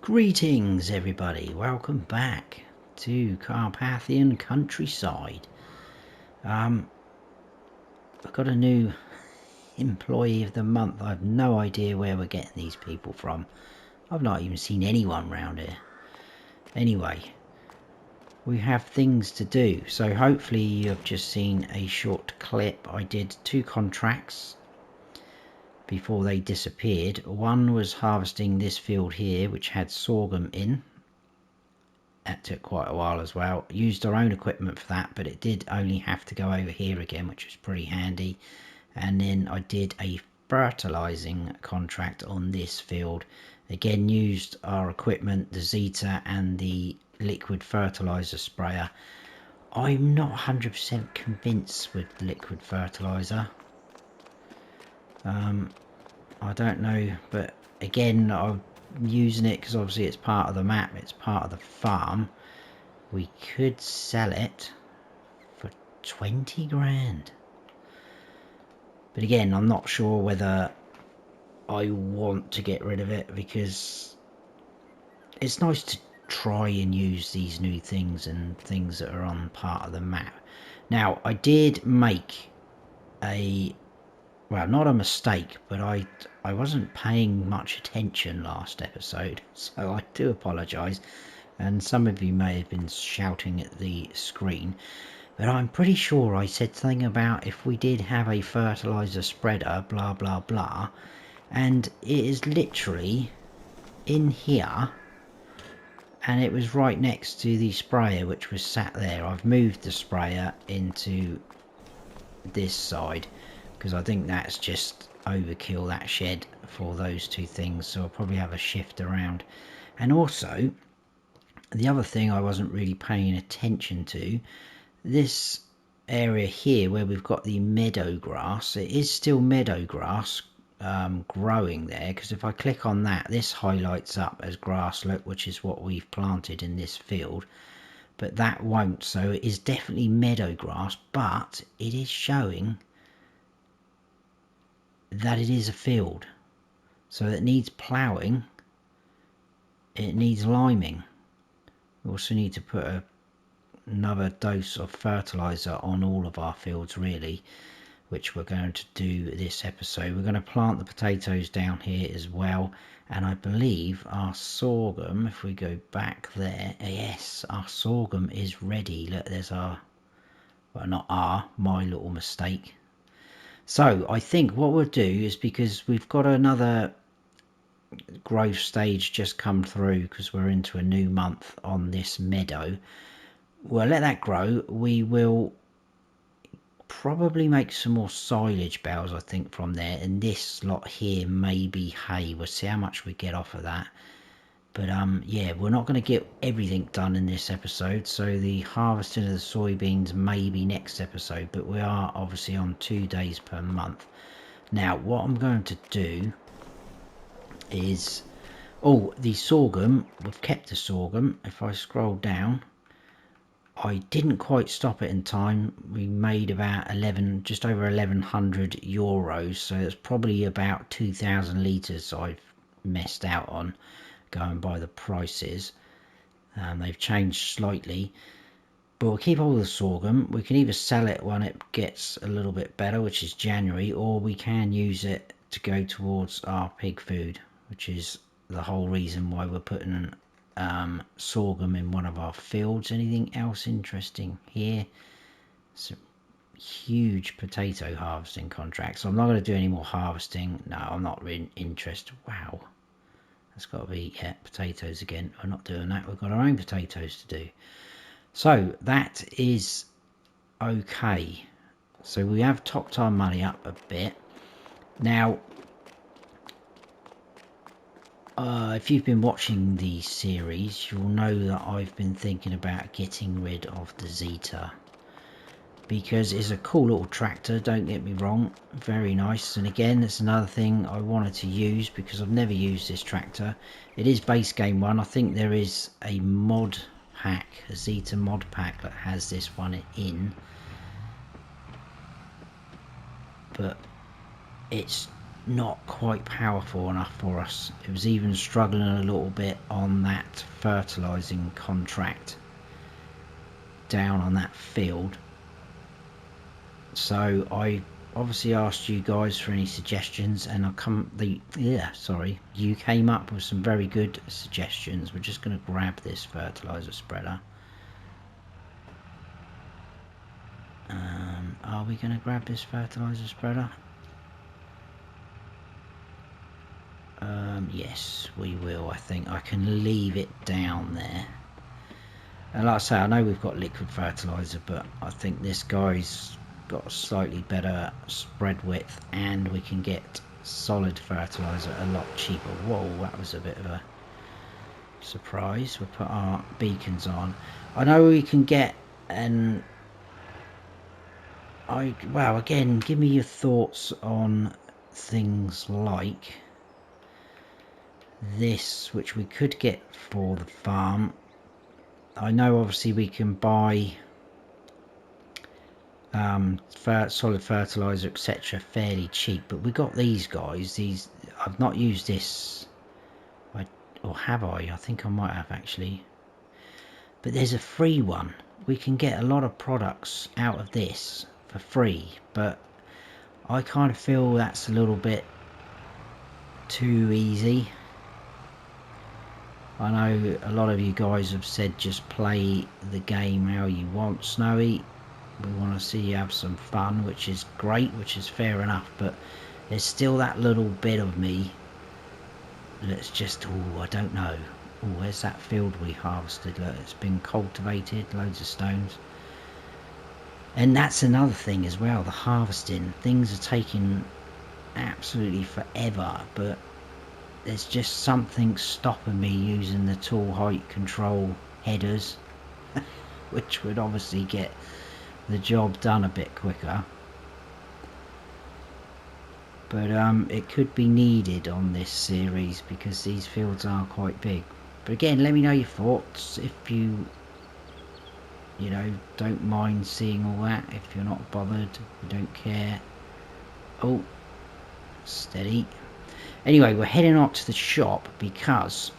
Greetings everybody, welcome back to Carpathian countryside. I've got a new employee of the month. I have no idea where we're getting these people from. I've not even seen anyone round here. Anyway, we have things to do, so hopefully you've just seen a short clip. I did 2 contracts before they disappeared. One was harvesting this field here, which had sorghum in. That took quite a while as well. Used our own equipment for that, but it did only have to go over here again, which was pretty handy. And then I did a fertilizing contract on this field. Again, used our equipment, the Zetor and the liquid fertilizer sprayer. I'm not 100% convinced with liquid fertilizer. I don't know, but again, I'm using it because obviously it's part of the map, it's part of the farm. We could sell it for 20 grand. But again, I'm not sure whether I want to get rid of it, because it's nice to try and use these new things and things that are on part of the map. Now, I did make a, well, not a mistake, but I wasn't paying much attention last episode, so I do apologise, and some of you may have been shouting at the screen, but I'm pretty sure I said something about if we did have a fertiliser spreader, blah blah blah, and it is literally in here, and it was right next to the sprayer which was sat there. I've moved the sprayer into this side because I think that's just overkill, that shed, for those 2 things, so I'll probably have a shift around. And also, the other thing I wasn't really paying attention to, this area here where we've got the meadow grass, it is still meadow grass growing there, because if I click on that, this highlights up as grass, look, which is what we've planted in this field, but that won't, so it is definitely meadow grass, but it is showing that it is a field, so it needs ploughing, it needs liming. We also need to put another dose of fertilizer on all of our fields really, which we're going to do this episode. We're going to plant the potatoes down here as well, and I believe our sorghum, if we go back there, yes, our sorghum is ready. Look, there's our, well, not our, my little mistake. So I think what we'll do is, because we've got another growth stage just come through, because we're into a new month on this meadow, we'll let that grow. We will probably make some more silage bales, I think, from there, and this lot here may be hay. We'll see how much we get off of that. But yeah, we're not going to get everything done in this episode, so the harvesting of the soybeans may be next episode, but we are obviously on 2 days per month. Now, what I'm going to do is, oh, the sorghum, we've kept the sorghum. If I scroll down, I didn't quite stop it in time. We made about 11, just over 1100 euros, so it's probably about 2,000 litres I've messed out on, going by the prices. They've changed slightly, but we'll keep all the sorghum. We can either sell it when it gets a little bit better, which is January, or we can use it to go towards our pig food, which is the whole reason why we're putting sorghum in one of our fields. Anything else interesting here? Some huge potato harvesting contracts. So I'm not going to do any more harvesting. No, I'm not really interested. Wow, that's got to be, yeah, potatoes again. We're not doing that. We've got our own potatoes to do. So that is okay. So we have topped our money up a bit. Now, if you've been watching the series, you'll know that I've been thinking about getting rid of the Zetor, because it's a cool little tractor, don't get me wrong, very nice. And again, it's another thing I wanted to use, because I've never used this tractor. It is base game one. I think there is a mod pack, a Zetor mod pack, that has this one in, but it's not quite powerful enough for us. It was even struggling a little bit on that fertilizing contract down on that field. So I obviously asked you guys for any suggestions, and you came up with some very good suggestions. We're just going to grab this fertilizer spreader. Are we going to grab this fertilizer spreader? Yes, we will. I think I can leave it down there. And like I say, I know we've got liquid fertilizer, but I think this guy's got a slightly better spread width, and we can get solid fertilizer a lot cheaper. Whoa, that was a bit of a surprise. We'll put our beacons on. I know we can get an... Well, again, give me your thoughts on things like this, which we could get for the farm. I know obviously we can buy solid fertilizer, etc., fairly cheap, but we got these guys. I've not used this, or have I? I think I might have actually. But there's a free one. We can get a lot of products out of this for free, but I kind of feel that's a little bit too easy. I know a lot of you guys have said just play the game how you want, Snowy. We want to see you have some fun, which is great, which is fair enough, but there's still that little bit of me that's just, oh, I don't know. Oh, where's that field we harvested? Look, it's been cultivated, loads of stones. And that's another thing as well, the harvesting. Things are taking absolutely forever, but there's just something stopping me using the tool height control headers, which would obviously get the job done a bit quicker. But it could be needed on this series because these fields are quite big. But again, let me know your thoughts if you know, don't mind seeing all that. If you're not bothered, you don't care. Oh, steady. Anyway, we're heading up to the shop because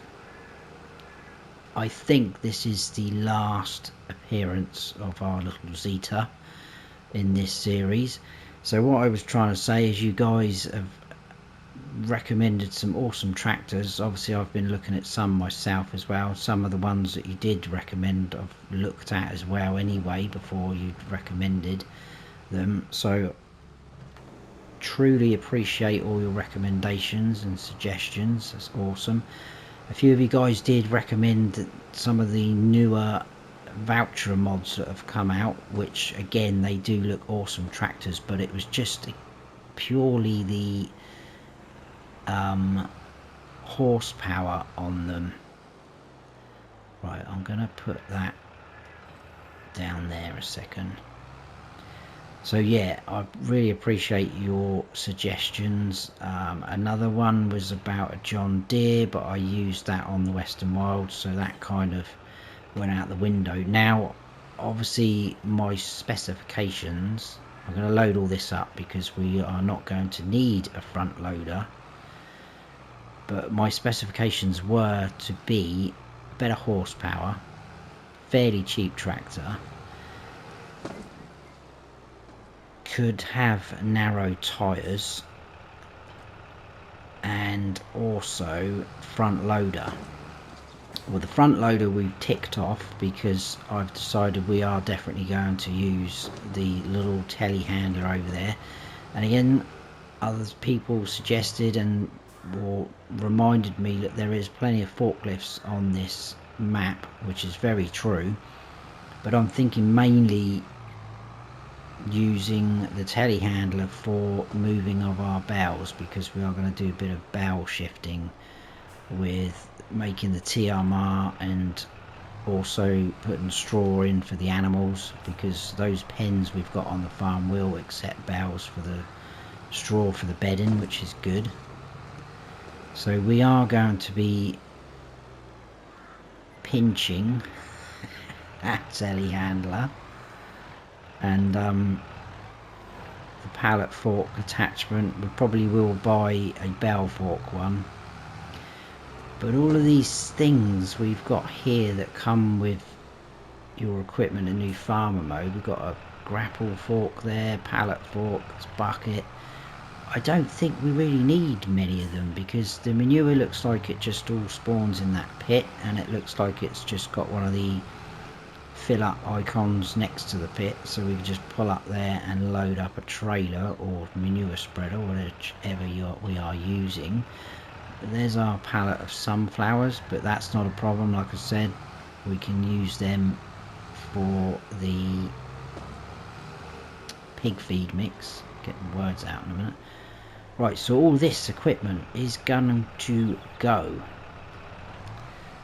I think this is the last appearance of our little Zetor in this series. So what I was trying to say is you guys have recommended some awesome tractors. Obviously I've been looking at some myself as well. Some of the ones that you did recommend I've looked at as well anyway before you recommended them. So truly appreciate all your recommendations and suggestions. That's awesome. A few of you guys did recommend some of the newer voucher mods that have come out, which again they do look awesome tractors, but it was just purely the horsepower on them. Right, I'm gonna put that down there a second. So yeah, I really appreciate your suggestions. Another one was about a John Deere, but I used that on the Western Wilds, so that kind of went out the window. Now obviously my specifications, I'm going to load all this up because we are not going to need a front loader, but my specifications were to be better horsepower, fairly cheap tractor, could have narrow tyres, and also front loader. Well, the front loader we've ticked off because I've decided we are definitely going to use the little telehandler over there. And again, other people suggested and or reminded me that there is plenty of forklifts on this map, which is very true, but I'm thinking mainly using the telehandler for moving of our bales, because we are going to do a bit of bale shifting with making the TRMR and also putting straw in for the animals, because those pens we've got on the farm will accept bales for the straw for the bedding, which is good. So we are going to be pinching that telehandler, and the the pallet fork attachment. We probably will buy a bell fork one. But all of these things we've got here that come with your equipment in new farmer mode, we've got a grapple fork there, pallet fork, bucket. I don't think we really need many of them because the manure looks like it just all spawns in that pit, and it looks like it's just got one of the fill up icons next to the pit, so we can just pull up there and load up a trailer or manure spreader, whichever we are using. But there's our pallet of sunflowers, but that's not a problem. Like I said, we can use them for the pig feed mix. Get the words out in a minute. Right, so all this equipment is going to go.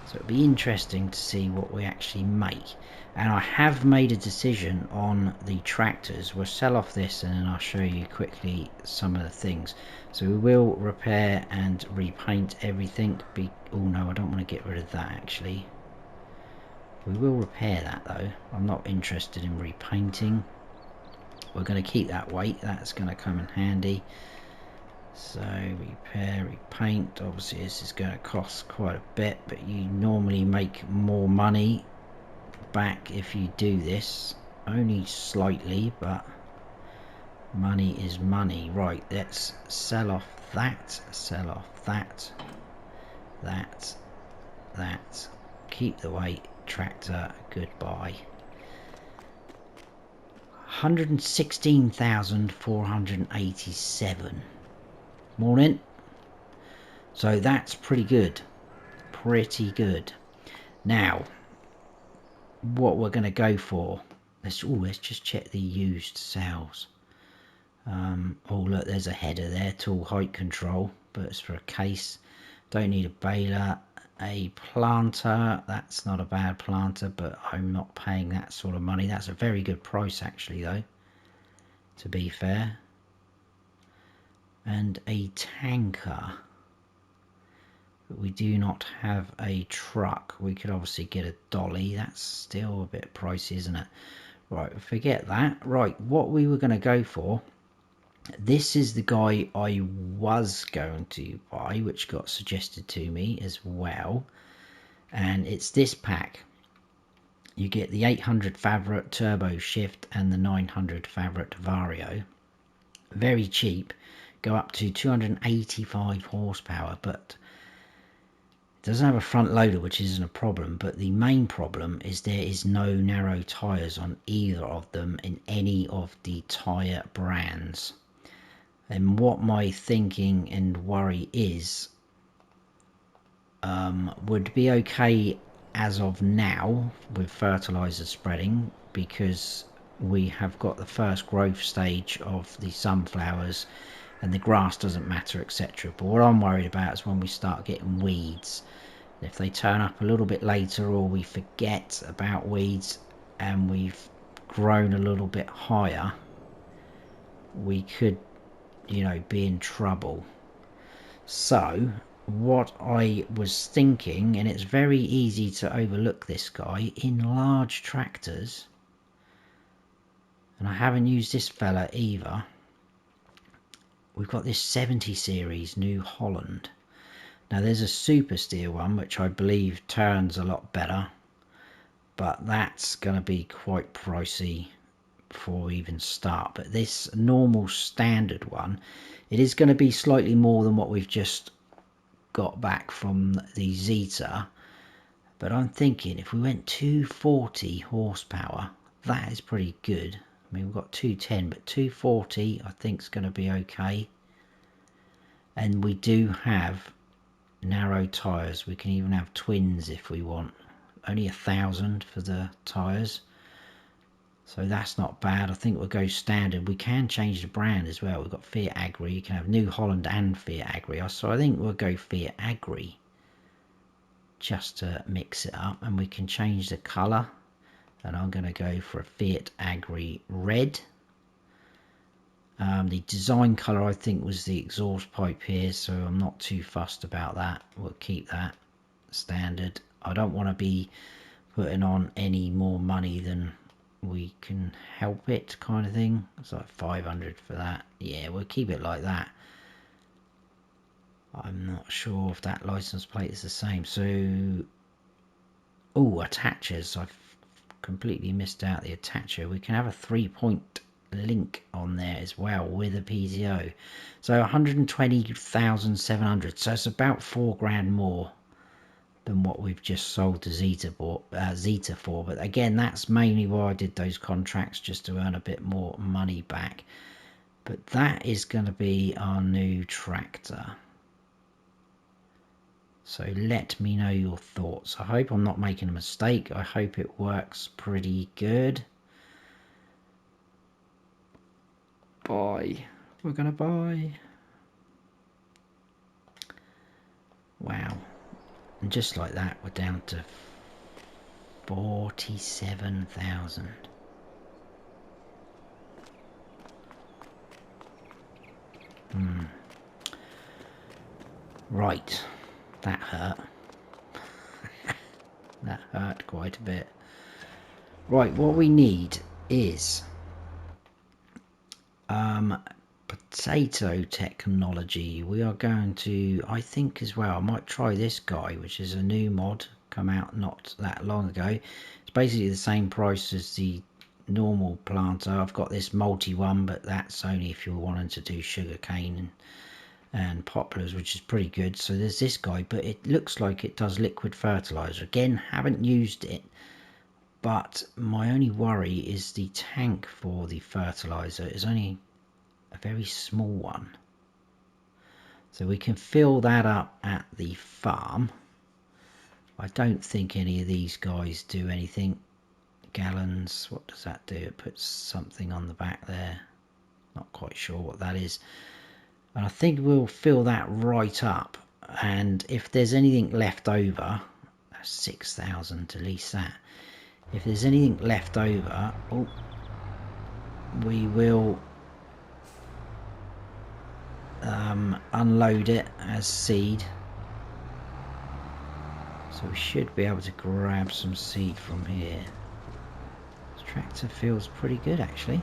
So it'll be interesting to see what we actually make. And I have made a decision on the tractors. We'll sell off this and then I'll show you quickly some of the things. So we will repair and repaint everything. Oh no, I don't want to get rid of that actually. We will repair that though. I'm not interested in repainting. We're going to keep that weight. That's going to come in handy. So repair, repaint. Obviously this is going to cost quite a bit, but you normally make more money back if you do this. Only slightly, but money is money. Right, let's sell off that, sell off that, that. Keep the weight. Tractor, goodbye. 116,487. Morning. So that's pretty good. Pretty good. Now, what we're going to go for. Let's just check the used sales. Oh look, there's a header there. Tool height control, but it's for a case. Don't need a baler. A planter, that's not a bad planter, but I'm not paying that sort of money. That's a very good price actually though, to be fair. And a tanker, but we do not have a truck. We could obviously get a dolly. That's still a bit pricey, isn't it? Right, forget that. Right, what we were going to go for, this is the guy I was going to buy, which got suggested to me as well, and it's this pack. You get the 800 Favret Turbo Shift and the 900 Favret Vario. Very cheap, go up to 285 horsepower, but it doesn't have a front loader, which isn't a problem, but the main problem is there is no narrow tyres on either of them in any of the tyre brands. And what my thinking and worry is, would be okay as of now with fertilizer spreading, because we have got the first growth stage of the sunflowers and the grass doesn't matter, etc. But what I'm worried about is when we start getting weeds. If they turn up a little bit later, or we forget about weeds and we've grown a little bit higher, we could, you know, be in trouble. So what I was thinking, and it's very easy to overlook this guy in large tractors, and I haven't used this fella either. We've got this 70 series New Holland. Now there's a super steer one which I believe turns a lot better, but that's going to be quite pricey before we even start. But this normal standard one, it is going to be slightly more than what we've just got back from the Zetor, but I'm thinking if we went 240 horsepower, that is pretty good. I mean, we've got 210, but 240 I think is going to be okay. And we do have narrow tyres. We can even have twins if we want. Only 1,000 for the tyres, so that's not bad. I think we'll go standard. We can change the brand as well. We've got Fiat Agri. You can have New Holland and Fiat Agri, so I think we'll go Fiat Agri just to mix it up, and we can change the colour, and I'm going to go for a Fiat Agri red. The design colour I think was the exhaust pipe here, so I'm not too fussed about that. We'll keep that standard. I don't want to be putting on any more money than we can help it, kind of thing. It's like 500 for that. Yeah, we'll keep it like that. I'm not sure if that license plate is the same. So, oh, attachers. I've completely missed out the attacher. We can have a 3-point link on there as well with a PZO. So 120,700. So it's about 4 grand more than what we've just sold to Zetor for. But again, that's mainly why I did those contracts, just to earn a bit more money back. But that is going to be our new tractor. So let me know your thoughts. I hope I'm not making a mistake. I hope it works pretty good. Buy. We're going to buy. Wow. And just like that, we're down to 47,000. Right. That hurt. That hurt quite a bit. Right, what we need is potato technology. We are going to, I think as well, I might try this guy, which is a new mod, come out not that long ago. It's basically the same price as the normal planter. I've got this multi one, but that's only if you're wanting to do sugarcane and poplars, which is pretty good. So there's this guy, but it looks like it does liquid fertilizer. Again, haven't used it, but my only worry is the tank for the fertilizer is only a very small one. So we can fill that up at the farm. I don't think any of these guys do anything. Gallons, what does that do? It puts something on the back there. Not quite sure what that is. And I think we'll fill that right up, and if there's anything left over, 6,000 to lease that. If there's anything left over, we will unload it as seed. So we should be able to grab some seed from here. This tractor feels pretty good actually.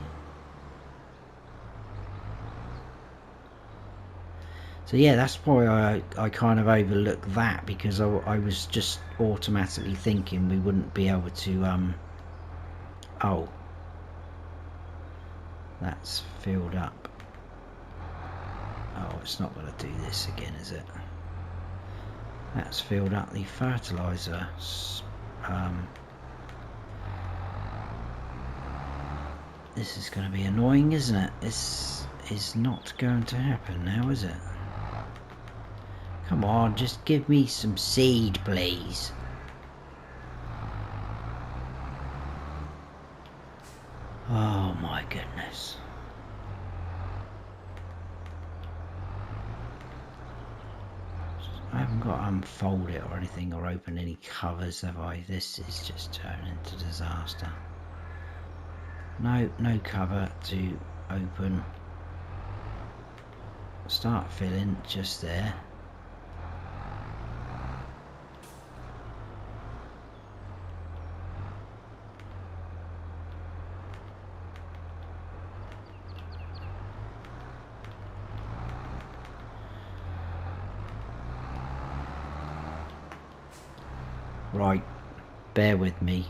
So yeah, that's why I kind of overlooked that, because I was just automatically thinking we wouldn't be able to, oh, that's filled up. Oh, it's not going to do this again, is it? That's filled up the fertilizer. This is going to be annoying, isn't it? This is not going to happen now, is it? Come on, just give me some seed, please. Oh my goodness. I haven't got to unfold it or anything or open any covers, have I? This is just turning into disaster. No cover to open. Start filling just there. Right, bear with me.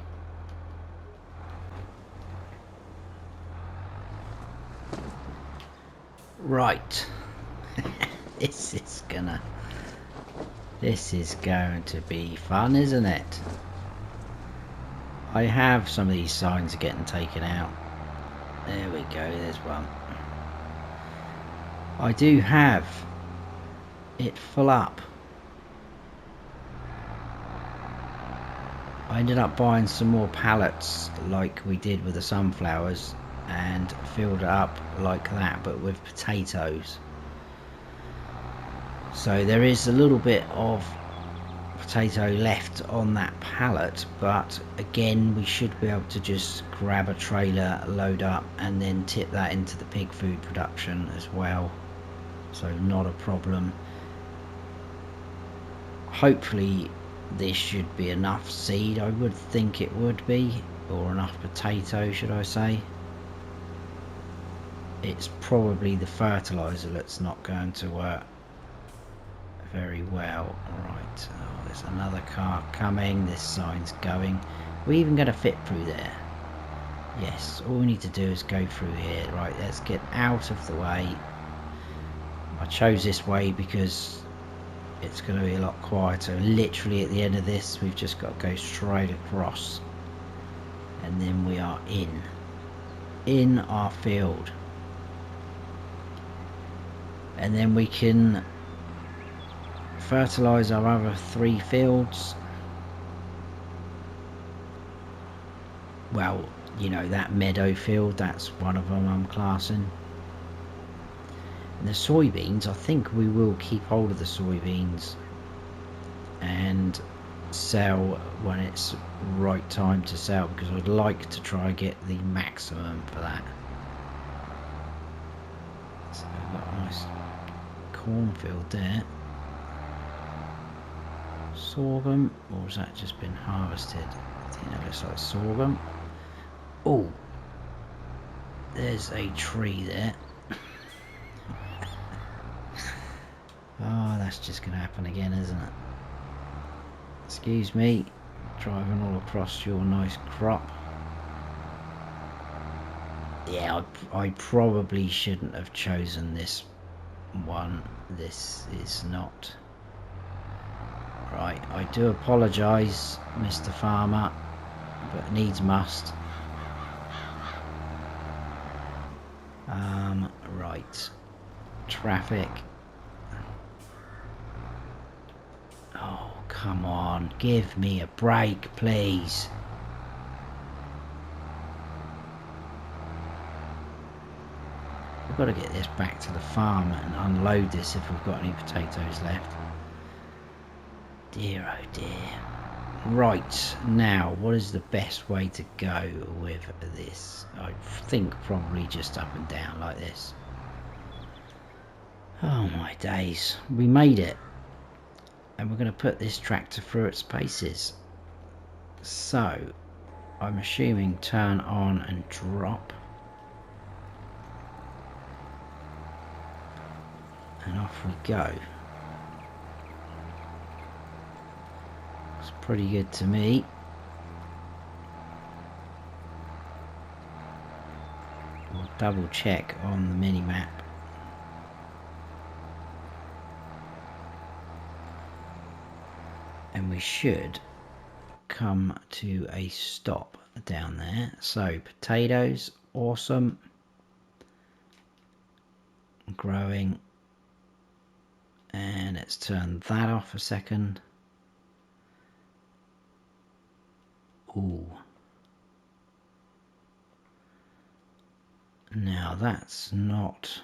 Right. This is going to be fun, isn't it? I have some of these signs getting taken out. There we go, there's one. I do have it full up. I ended up buying some more pallets like we did with the sunflowers and filled it up like that, but with potatoes. So there is a little bit of potato left on that pallet, but again we should be able to just grab a trailer, load up, and then tip that into the pig food production as well. So not a problem. Hopefully this should be enough seed. I would think it would be. or enough potato, should I say. It's probably the fertiliser that's not going to work very well. Right, oh, there's another car coming. This sign's going. We're even going to fit through there. Yes, all we need to do is go through here. Right, let's get out of the way. I chose this way because it's going to be a lot quieter. Literally at the end of this, we've just got to go straight across. And then we are in our field. And then we can fertilise our other 3 fields. Well, you know, that meadow field, that's one of them I'm classing. And the soybeans, I think we will keep hold of the soybeans and sell when it's right time to sell, because I'd like to try and get the maximum for that. So we've got a nice cornfield there. Sorghum, or has that just been harvested? I think that looks like sorghum. Oh, there's a tree there. Oh, that's just going to happen again, isn't it? Excuse me, driving all across your nice crop. Yeah, I probably shouldn't have chosen this one. This is not right. I do apologise, Mr. Farmer, but needs must. Right. Traffic. Oh, come on. Give me a break, please. We've got to get this back to the farm and unload this if we've got any potatoes left. Dear oh dear. Right, now what is the best way to go with this? I think probably just up and down like this. Oh my days, we made it. And we're going to put this tractor through its paces. So I'm assuming turn on and drop. And off we go. It's pretty good to me. We'll double check on the mini map. And we should come to a stop down there. So potatoes, awesome. Growing. And let's turn that off a second. Ooh. Now that's not...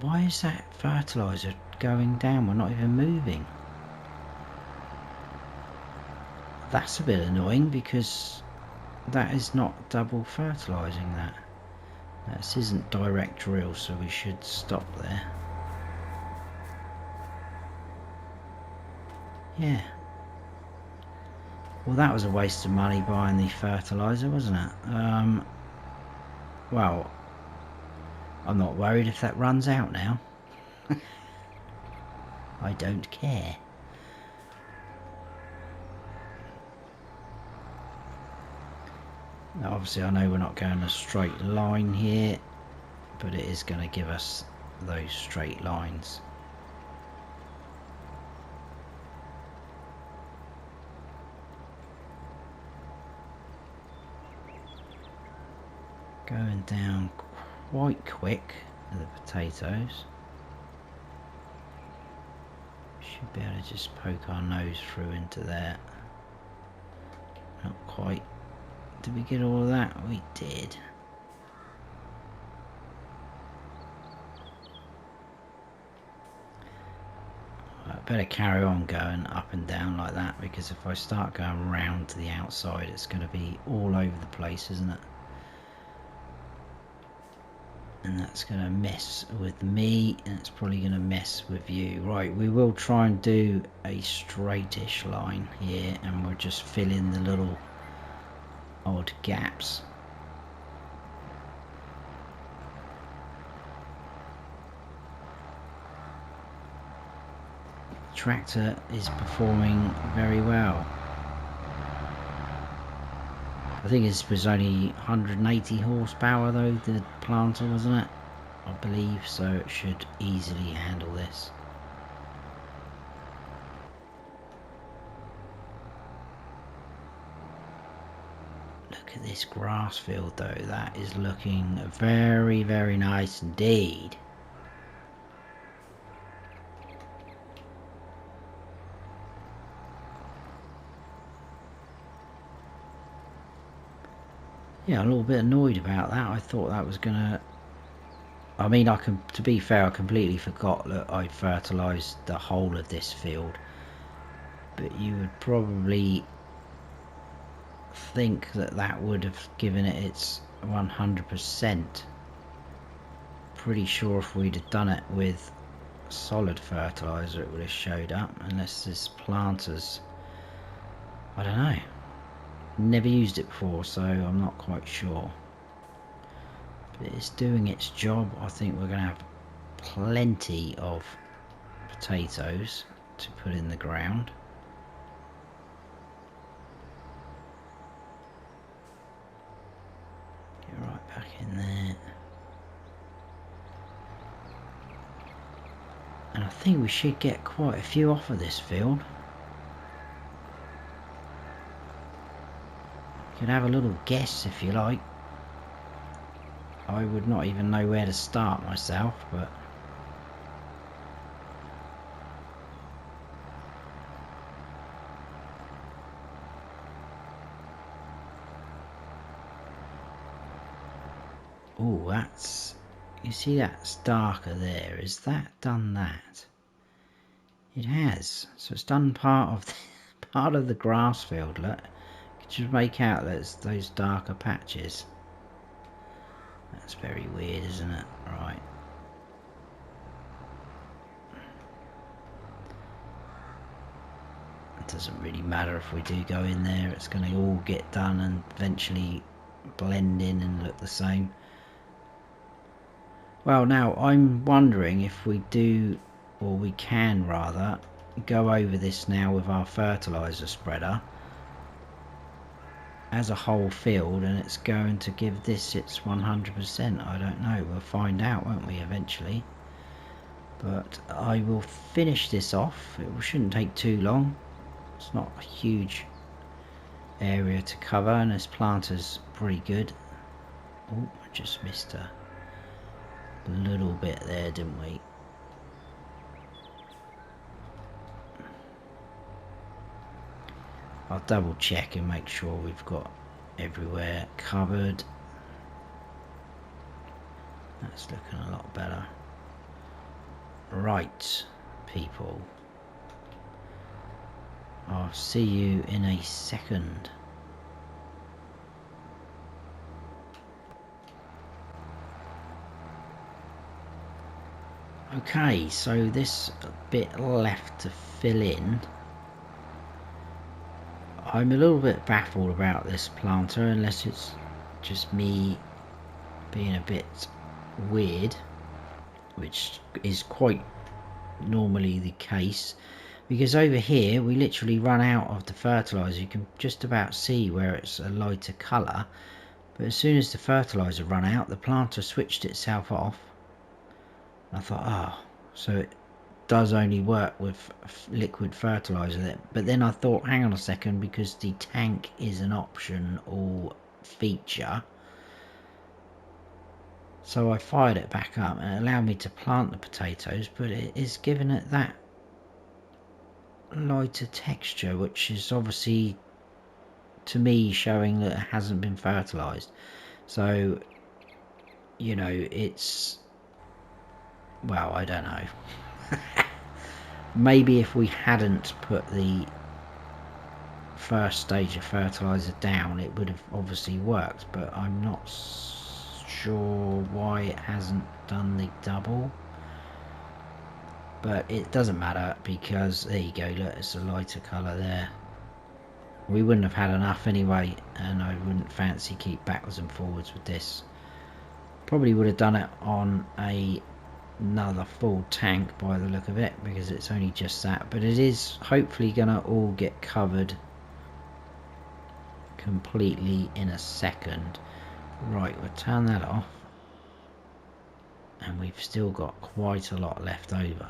Why is that fertiliser going down? We're not even moving. That's a bit annoying because that is not double fertilising that. This isn't direct drill, so we should stop there. Yeah. Well, that was a waste of money buying the fertiliser, wasn't it? Well, I'm not worried if that runs out now. I don't care. Now, obviously, I know we're not going a straight line here, but it is going to give us those straight lines. Going down quite quick with the potatoes. Should be able to just poke our nose through into there. Not quite. Did we get all of that? We did. I better carry on going up and down like that, because if I start going round to the outside, it's going to be all over the place, isn't it? and that's going to mess with me, and it's probably going to mess with you. Right, we will try and do a straightish line here, and we'll just fill in the little odd gaps. The tractor is performing very well. I think this was only 180 horsepower though, the planter, wasn't it? I believe so. It should easily handle this. Look at this grass field though, that is looking very, very nice indeed. Yeah, a little bit annoyed about that. I thought that was gonna... I mean, to be fair, I completely forgot that I'd fertilised the whole of this field. But you would probably think that that would have given it its 100%. Pretty sure if we'd have done it with solid fertiliser it would have showed up, unless this planter's... I don't know. Never used it before, so I'm not quite sure. But it's doing its job. I think we're going to have plenty of potatoes to put in the ground. Get right back in there. And I think we should get quite a few off of this field. You can have a little guess if you like. I would not even know where to start myself, but... oh, that's... you see that's darker there. Is that done that? It has. So it's done part of the grass field, look. Just make out there's those darker patches. That's very weird, isn't it? Right. It doesn't really matter if we do go in there. It's going to all get done and eventually blend in and look the same. Well, now I'm wondering if we do, or we can rather, go over this now with our fertiliser spreader as a whole field, and it's going to give this its 100%. I don't know, we'll find out, won't we, eventually. But I will finish this off. It shouldn't take too long. It's not a huge area to cover, and this planter's pretty good. Oh, I just missed a little bit there, didn't we? I'll double check and make sure we've got everywhere covered. That's looking a lot better. Right, people. I'll see you in a second. Okay, so this bit left to fill in. I'm a little bit baffled about this planter, unless it's just me being a bit weird, which is quite normally the case, because over here we literally run out of the fertiliser. You can just about see where it's a lighter colour, but as soon as the fertiliser run out, the planter switched itself off. I thought, oh, so it does only work with liquid fertiliser. But then I thought, hang on a second, because the tank is an optional feature. So I fired it back up and it allowed me to plant the potatoes, but it is giving it that lighter texture, which is obviously to me showing that it hasn't been fertilised. So, you know, it's, well, I don't know. Maybe if we hadn't put the first stage of fertiliser down, it would have obviously worked, but I'm not sure why it hasn't done the double, but it doesn't matter because there you go, look, it's a lighter colour there. We wouldn't have had enough anyway, and I wouldn't fancy keep backwards and forwards with this. Probably would have done it on another full tank by the look of it, because it's only just that, but it is hopefully gonna all get covered completely in a second. Right, we'll turn that off, and we've still got quite a lot left over.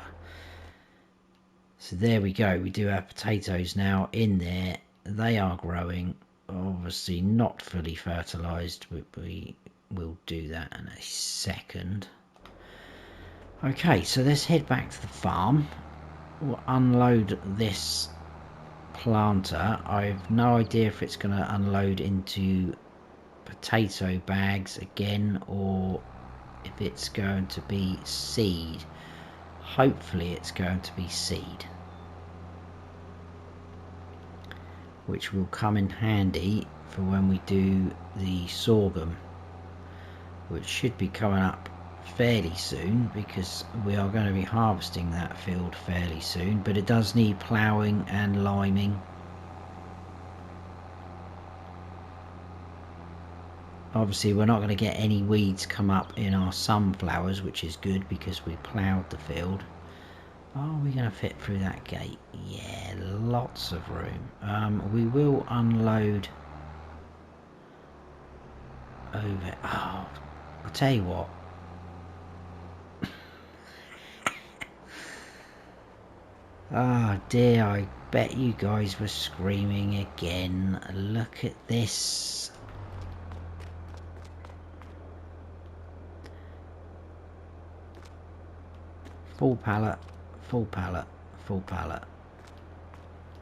So there we go, we do have potatoes now in there. They are growing, obviously not fully fertilised, we will do that in a second. Okay, so let's head back to the farm. We'll unload this planter. I have no idea if it's going to unload into potato bags again, or if it's going to be seed. Hopefully it's going to be seed, which will come in handy for when we do the sorghum, which should be coming up fairly soon, because we are going to be harvesting that field fairly soon, but it does need ploughing and liming. Obviously we're not going to get any weeds come up in our sunflowers, which is good because we ploughed the field. Are we going to fit through that gate? Yeah, lots of room. We will unload over. Oh, I'll tell you what. Oh dear, I bet you guys were screaming again. Look at this. Full pallet, full pallet, full pallet.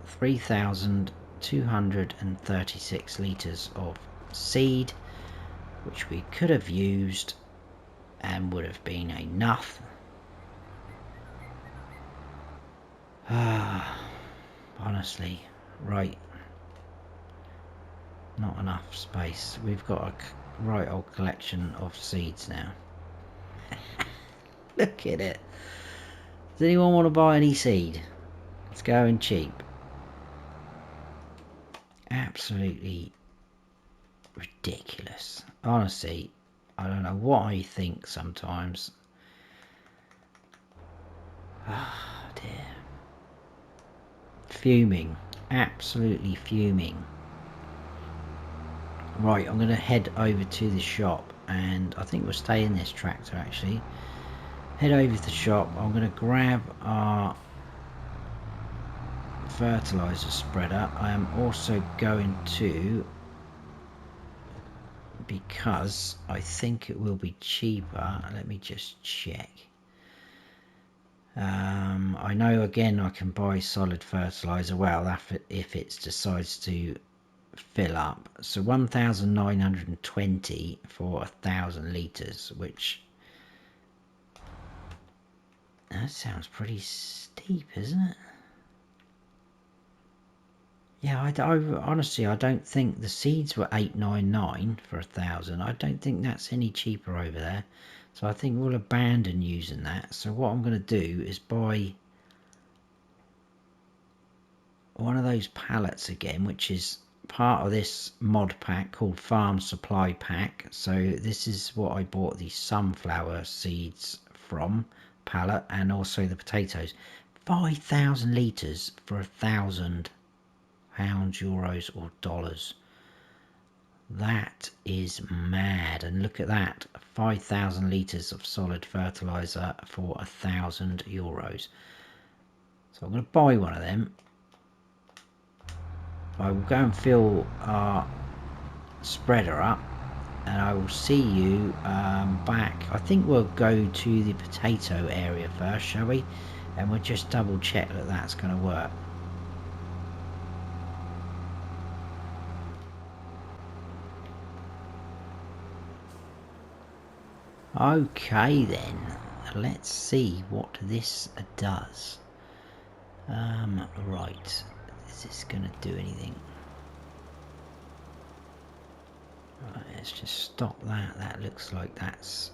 3,236 litres of seed, which we could have used and would have been enough. Honestly, right, not enough space. We've got a right old collection of seeds now. Look at it. Does anyone want to buy any seed? It's going cheap. Absolutely ridiculous. Honestly, I don't know what I think sometimes. Ah, dear. Fuming. Absolutely fuming. Right, I'm going to head over to the shop, and I think we'll stay in this tractor actually. Head over to the shop. I'm going to grab our fertilizer spreader. I am also going to, because I think it will be cheaper, let me just check. I know again I can buy solid fertilizer, well, if it decides to fill up. So 1,920 for 1,000 litres, which that sounds pretty steep, isn't it? Yeah, I honestly, I don't think the seeds were 899 for 1,000. I don't think that's any cheaper over there. So I think we'll abandon using that. So what I'm going to do is buy one of those pallets again, which is part of this mod pack called Farm Supply Pack. So this is what I bought the sunflower seeds from, pallet, and also the potatoes. 5,000 litres for 1,000 pounds, euros or dollars. That is mad. And look at that, 5,000 litres of solid fertilizer for 1,000 euros. So I'm going to buy one of them. I will go and fill our spreader up, and I will see you back. I think we'll go to the potato area first, shall we? And we'll just double check that that's going to work. Okay then, let's see what this does. Right, is this going to do anything? Right, let's just stop that. That looks like that's...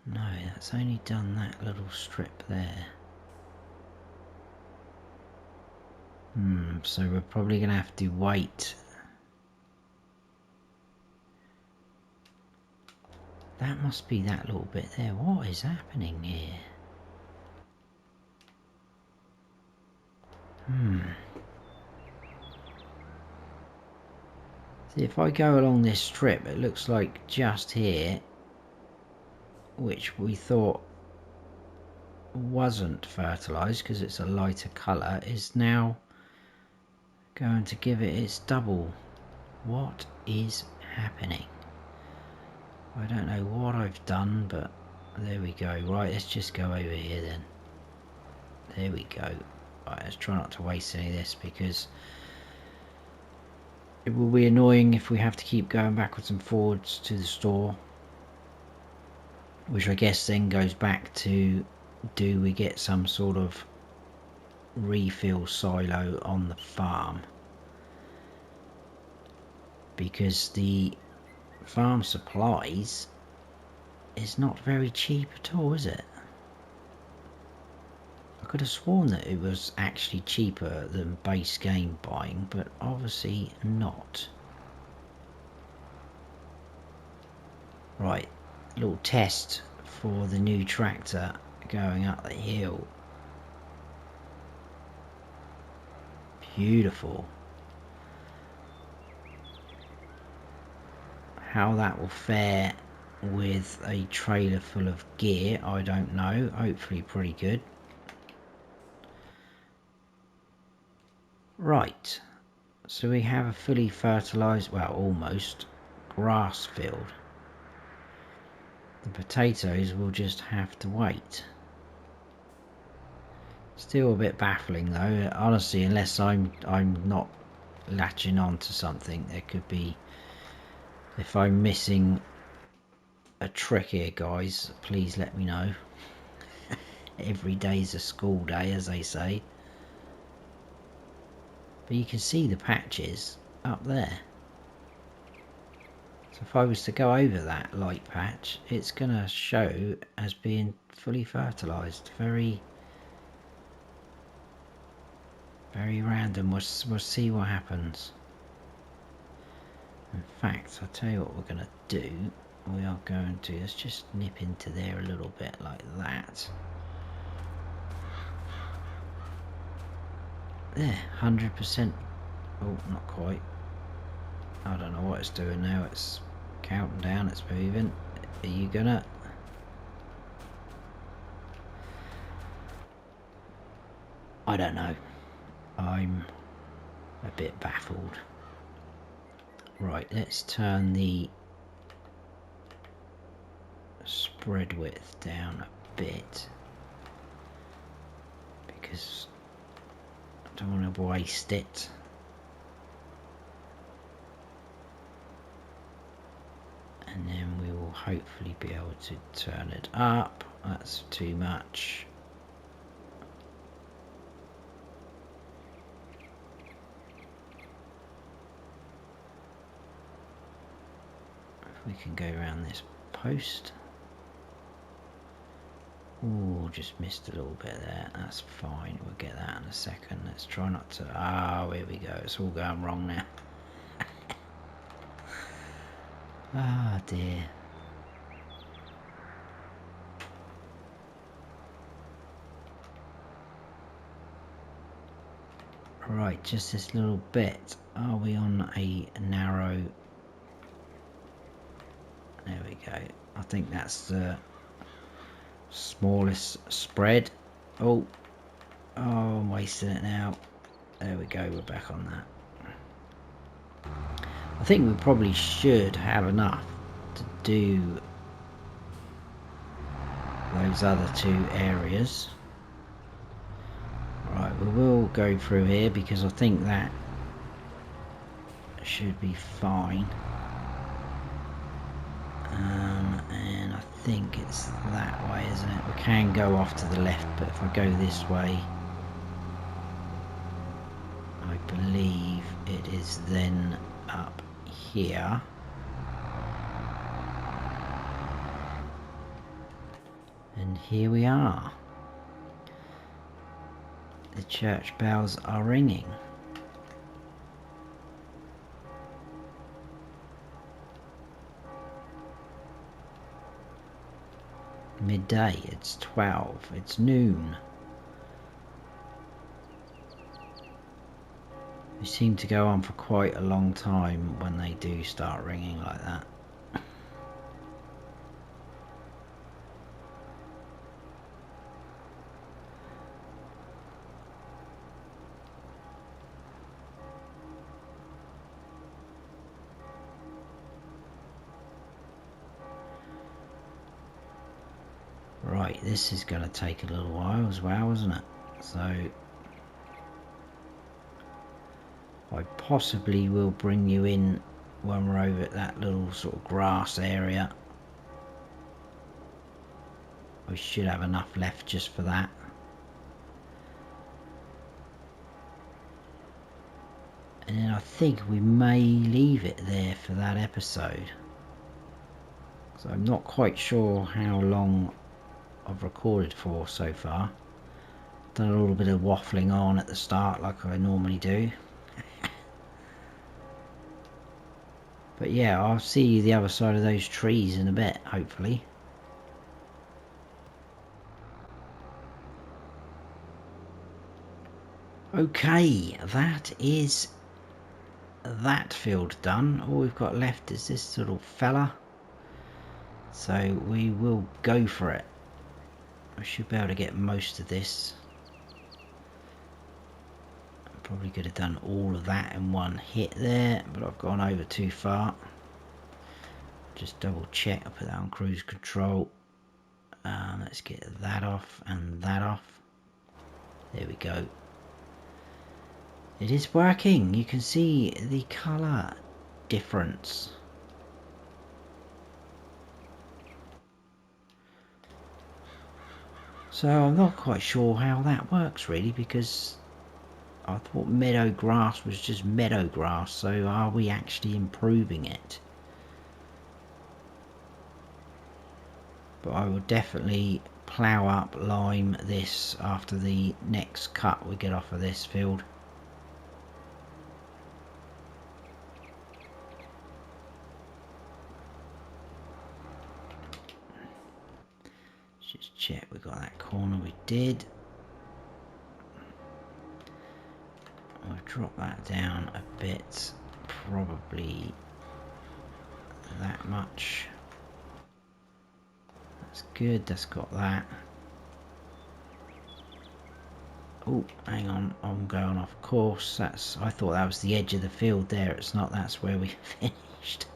No, that's only done that little strip there. So we're probably going to have to wait. That must be that little bit there. What is happening here? See, if I go along this strip, it looks like just here, which we thought wasn't fertilised because it's a lighter colour, is now going to give it its double. What is happening? I don't know what I've done, but there we go. Right, let's just go over here then. There we go. Right, let's try not to waste any of this because it will be annoying if we have to keep going backwards and forwards to the store, which I guess then goes back to, do we get some sort of refill silo on the farm? Because the farm supplies is not very cheap at all, is it? I could have sworn that it was actually cheaper than base game buying, but obviously not. Right, little test for the new tractor going up the hill. Beautiful. How that will fare with a trailer full of gear, I don't know. Hopefully pretty good. Right, so we have a fully fertilised, well, almost, grass field. The potatoes will just have to wait. Still a bit baffling though, honestly, unless I'm not latching on to something. There could be, if I'm missing a trick here, guys, please let me know. Every day's a school day, as they say. But you can see the patches up there. So if I was to go over that light patch, it's going to show as being fully fertilised. Very, very random. We'll see what happens. In fact, I'll tell you what we're going to do. We are going to, let's just nip into there a little bit like that. There, 100%. Oh, not quite. I don't know what it's doing now. It's counting down, it's moving. Are you gonna? I don't know. I'm a bit baffled. Right, let's turn the spread width down a bit because I don't want to waste it. And then we will hopefully be able to turn it up. That's too much. If we can go around this post. Oh, just missed a little bit there. That's fine. We'll get that in a second. Let's try not to... Oh, here we go. It's all going wrong now. Ah, dear. Right, just this little bit. Are we on a narrow... There we go. I think that's the smallest spread. Oh, I'm wasting it now. There we go, we're back on that. I think we probably should have enough to do those other two areas. Right, we will go through here because I think that should be fine. And I think it's that way, isn't it? We can go off to the left, but if I go this way, I believe it it is then up here. And here we are. The church bells are ringing. Midday, it's 12, it's noon. They seem to go on for quite a long time when they do start ringing like that. Right, this is going to take a little while as well, isn't it? So I possibly will bring you in when we're over at that little sort of grass area. We should have enough left just for that. And then I think we may leave it there for that episode. So I'm not quite sure how long I've recorded for so far. Done a little bit of waffling on at the start like I normally do. But yeah, I'll see you the other side of those trees in a bit, hopefully. Okay, that is that field done. All we've got left is this little fella. So we will go for it. I should be able to get most of this. I probably could have done all of that in one hit there, but I've gone over too far. Just double check. I put that on cruise control. Let's get that off and that off. There we go. It is working. You can see the colour difference. So I'm not quite sure how that works really, because I thought meadow grass was just meadow grass. So are we actually improving it? But I will definitely plough up, lime this after the next cut we get off of this field. Just check we got that corner, we did. I'll drop that down a bit, probably that much. That's good, that's got that. Oh, hang on, I'm going off course. That's, I thought that was the edge of the field there. It's not, that's where we finished.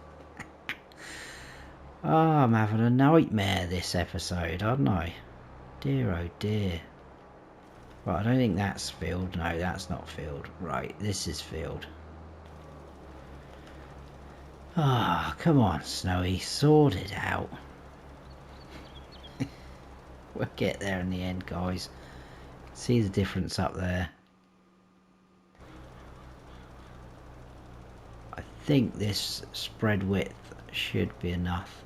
Oh, I'm having a nightmare this episode, aren't I? Dear oh dear. Right, I don't think that's field. No, that's not field. Right, this is field. Ah, oh, come on, Snowy, sort it out. We'll get there in the end, guys. See the difference up there. I think this spread width should be enough.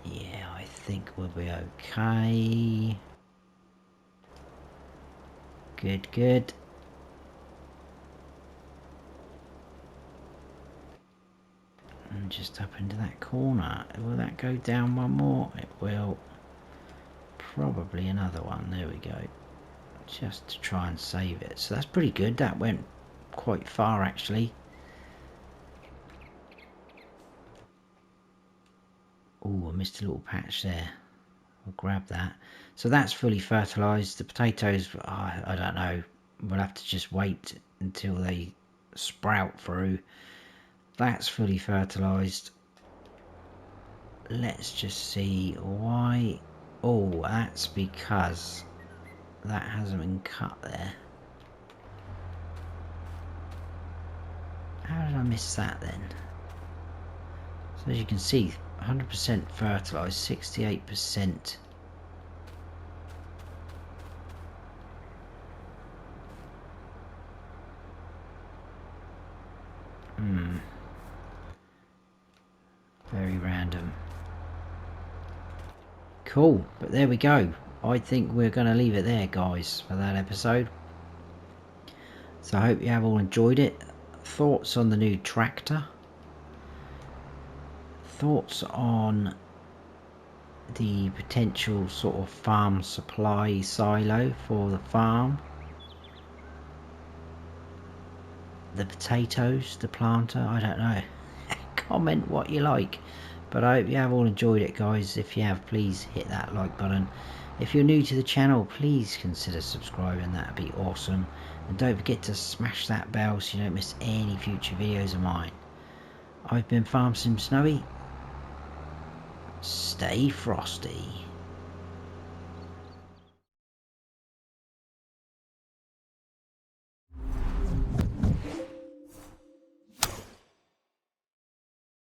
Yeah, I think we'll be okay. Good, good. And just up into that corner. Will that go down one more? It will. Probably another one. There we go. Just to try and save it. So that's pretty good. That went quite far actually. Oh, I missed a little patch there. I'll grab that. So that's fully fertilised. The potatoes, I don't know. We'll have to just wait until they sprout through. That's fully fertilised. Let's just see why. Oh, that's because that hasn't been cut there. How did I miss that then? So as you can see, 100% fertilised, 68%. Very random. Cool, but there we go. I think we're going to leave it there, guys, for that episode. So I hope you have all enjoyed it. Thoughts on the new tractor? Thoughts on the potential sort of farm supply silo for the farm? The potatoes, the planter, I don't know. Comment what you like. But I hope you have all enjoyed it, guys. If you have, please hit that like button. If you're new to the channel, please consider subscribing. That would be awesome. And don't forget to smash that bell so you don't miss any future videos of mine. I've been Farm Sim Snowy. Stay frosty.